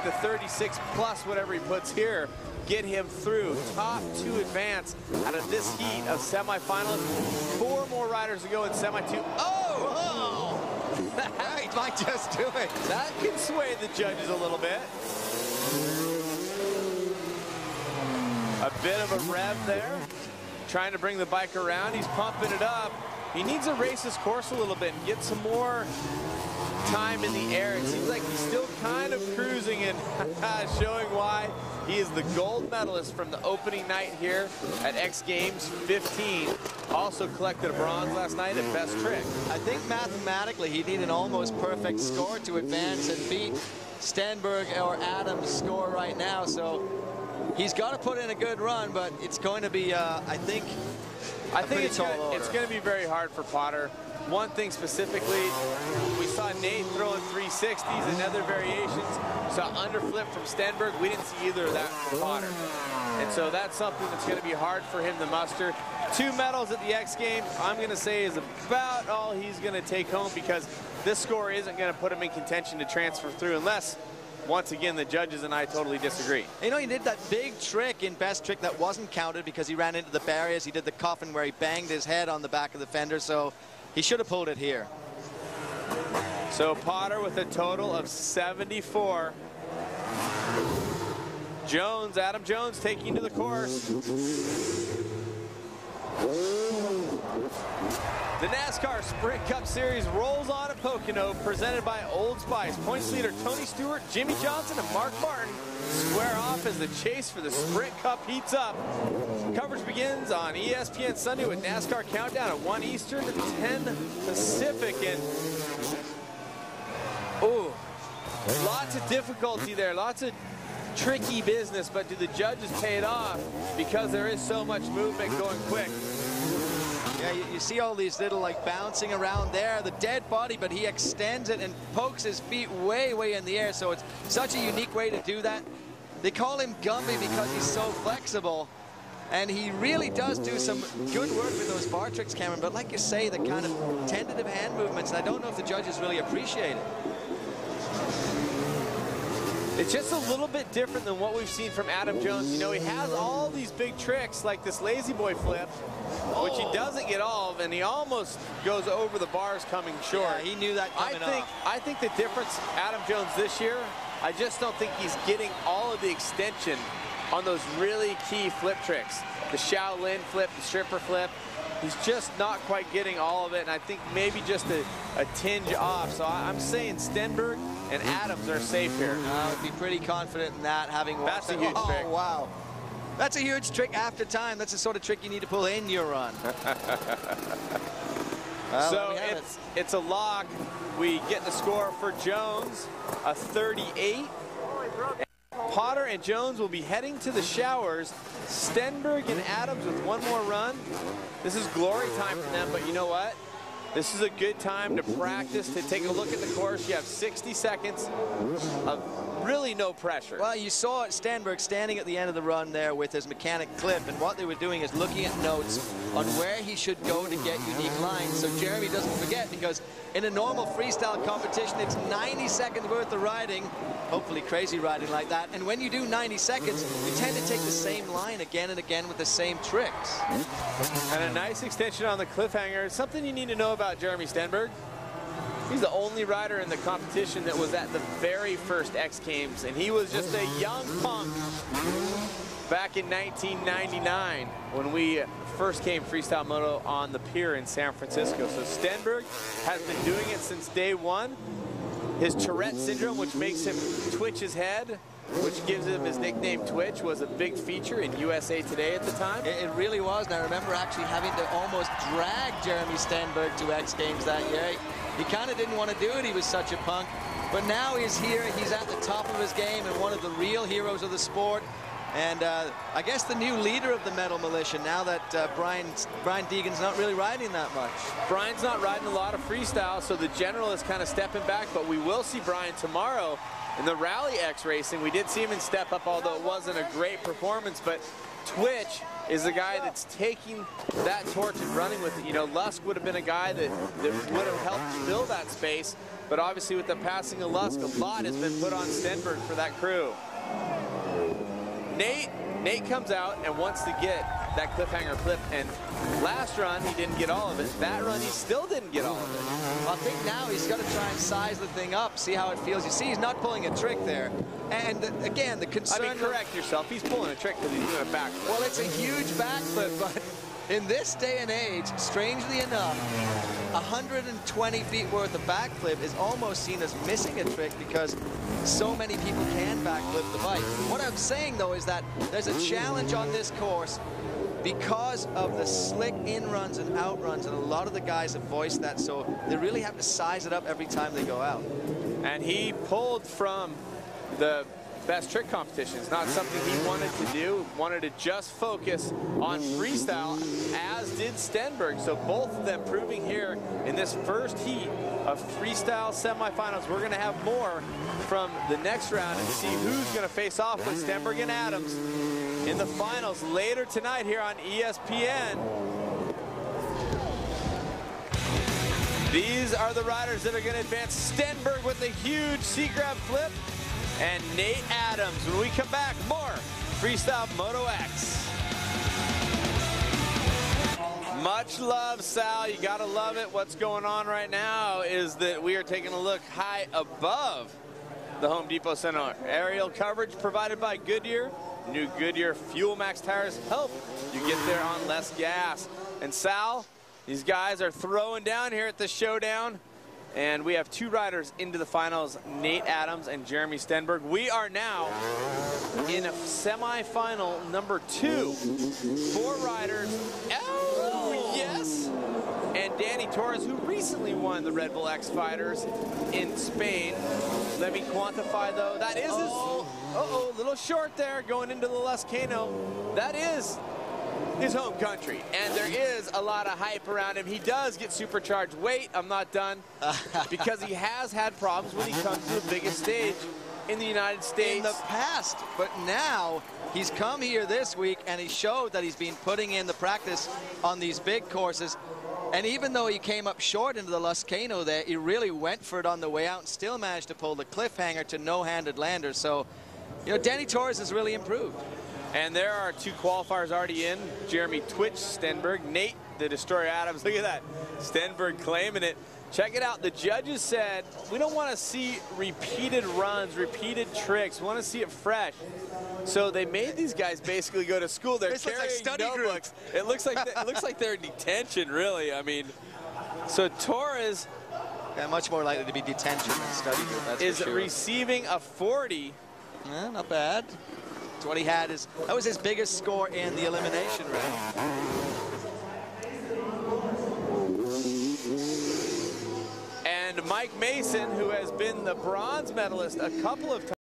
The 36 plus whatever he puts here, get him through. Top 2 advance out of this heat of semifinalists. 4 more riders to go in semi-2. Oh! He might just do it. That can sway the judges a little bit. A bit of a rev there. Trying to bring the bike around. He's pumping it up. He needs to race his course a little bit and get some more time in the air. It seems like he's still kind of cruising and showing why he is the gold medalist from the opening night here at X Games 15. Also collected a bronze last night at Best Trick. I think mathematically he needed an almost perfect score to advance and beat Stenberg or Adams' score right now. So he's got to put in a good run, but it's going to be, I think it's going to be very hard for Potter. One thing specifically, we saw Nate throwing 360s and other variations. We saw underflip from Stenberg. We didn't see either of that from Potter. And so that's something that's going to be hard for him to muster. 2 medals at the X Games, I'm going to say, is about all he's going to take home, because this score isn't going to put him in contention to transfer through unless, once again, the judges and I totally disagree. You know, he did that big trick in Best Trick that wasn't counted because he ran into the barriers. He did the coffin where he banged his head on the back of the fender, so he should have pulled it here. So Potter with a total of 74. Jones, Adam Jones taking to the course. The NASCAR Sprint Cup Series rolls on at Pocono, presented by Old Spice. Points leader Tony Stewart, Jimmy Johnson, and Mark Martin square off as the chase for the Sprint Cup heats up. Coverage begins on ESPN Sunday with NASCAR Countdown at 1 Eastern to 10 Pacific. And oh, lots of difficulty there, lots of tricky business, but do the judges pay it off because there is so much movement going quick? Yeah, you see all these little, like, bouncing around there, the dead body, but he extends it and pokes his feet way, way in the air, so it's such a unique way to do that. They call him Gumby because he's so flexible, and he really does do some good work with those bar tricks, Cameron, but like you say, the kind of tentative hand movements, and I don't know if the judges really appreciate it. It's just a little bit different than what we've seen from Adam Jones. You know, he has all these big tricks like this lazy boy flip, which he doesn't get all of, and he almost goes over the bars coming short. Yeah, he knew that coming off. I think the difference, Adam Jones this year, I just don't think he's getting all of the extension on those really key flip tricks. The Shaolin flip, the stripper flip. He's just not quite getting all of it, and I think maybe just a tinge off. So I'm saying Stenberg and Adams are safe here. I would be pretty confident in that, having watched That's a huge trick. Oh, wow. That's a huge trick after time. That's the sort of trick you need to pull in your run. Well, so it's a lock. We get the score for Jones, a 38. Potter and Jones will be heading to the showers. Stenberg and Adams with 1 more run. This is glory time for them, but you know what? This is a good time to practice, to take a look at the course. You have 60 seconds of really no pressure. Well, you saw Stenberg standing at the end of the run there with his mechanic clip, and what they were doing is looking at notes on where he should go to get unique lines, so Jeremy doesn't forget, because in a normal freestyle competition, it's 90 seconds worth of riding, hopefully crazy riding like that, and when you do 90 seconds, you tend to take the same line again and again with the same tricks. And a nice extension on the cliffhanger. Something you need to know about Jeremy Stenberg. He's the only rider in the competition that was at the very first X Games, and he was just a young punk back in 1999 when we first came freestyle moto on the pier in San Francisco. So Stenberg has been doing it since day one. His Tourette syndrome, which makes him twitch his head, which gives him his nickname Twitch, was a big feature in USA Today at the time. It really was, and I remember actually having to almost drag Jeremy Stenberg to X Games that year. He kind of didn't want to do it, he was such a punk, but now he's here, he's at the top of his game and one of the real heroes of the sport. And I guess the new leader of the Metal Militia, now that Brian Deegan's not really riding that much. Brian's not riding a lot of freestyle, so the general is kind of stepping back, but we will see Brian tomorrow in the Rally X racing. We did see him in Step Up, although it wasn't a great performance, but Twitch is the guy that's taking that torch and running with it. You know, Lusk would have been a guy that would have helped fill that space. but obviously with the passing of Lusk, a lot has been put on Stenberg for that crew. Nate comes out and wants to get that cliffhanger flip, and last run he didn't get all of it. That run he still didn't get all of it. Well, I think now he's got to try and size the thing up, see how it feels. You see, he's not pulling a trick there. And again, the concern... I mean, correct yourself. He's pulling a trick because he's doing a backflip. Well, it's a huge backflip, but in this day and age, strangely enough, 120 feet worth of backflip is almost seen as missing a trick because so many people can backflip the bike. What I'm saying, though, is that there's a challenge on this course because of the slick in-runs and out-runs, and a lot of the guys have voiced that, so they really have to size it up every time they go out. And he pulled from the best trick competitions, not something he wanted to do, wanted to just focus on freestyle, as did Stenberg. So both of them proving here in this first heat of freestyle semifinals. We're going to have more from the next round and see who's going to face off with Stenberg and Adams in the finals later tonight here on ESPN. These are the riders that are going to advance. Stenberg with a huge C-grab flip, and Nate Adams. When we come back, more Freestyle MotoX. Much love, Sal. You gotta love it. What's going on right now is that we are taking a look high above the Home Depot Center. Aerial coverage provided by Goodyear. New Goodyear Fuel Max tires help you get there on less gas. And Sal, these guys are throwing down here at the showdown. And we have two riders into the finals, Nate Adams and Jeremy Stenberg. We are now in semifinal number 2. 4 riders. Oh, yes. And Danny Torres, who recently won the Red Bull X Fighters in Spain. Let me quantify, though. That is his, little short there going into the Lascano. That is his home country, and there is a lot of hype around him. He does get supercharged. Wait, I'm not done, because he has had problems when he comes to the biggest stage in the United States. In the past, but now he's come here this week, and he showed that he's been putting in the practice on these big courses. And even though he came up short into the Lascano there, he really went for it on the way out and still managed to pull the cliffhanger to no-handed lander. So, you know, Danny Torres has really improved. And there are 2 qualifiers already in. Jeremy Twitch Stenberg, Nate the Destroyer Adams. Look at that. Stenberg claiming it. Check it out. The judges said, we don't want to see repeated runs, repeated tricks. We want to see it fresh. So they made these guys basically go to school. They're carrying notebooks. It looks like they're in detention, really. I mean, so Torres, much more likely to be detention than study group, that's is for sure. Receiving a 40. Yeah, not bad. That's what he had. That was his biggest score in the elimination round. And Mike Mason, who has been the bronze medalist a couple of times.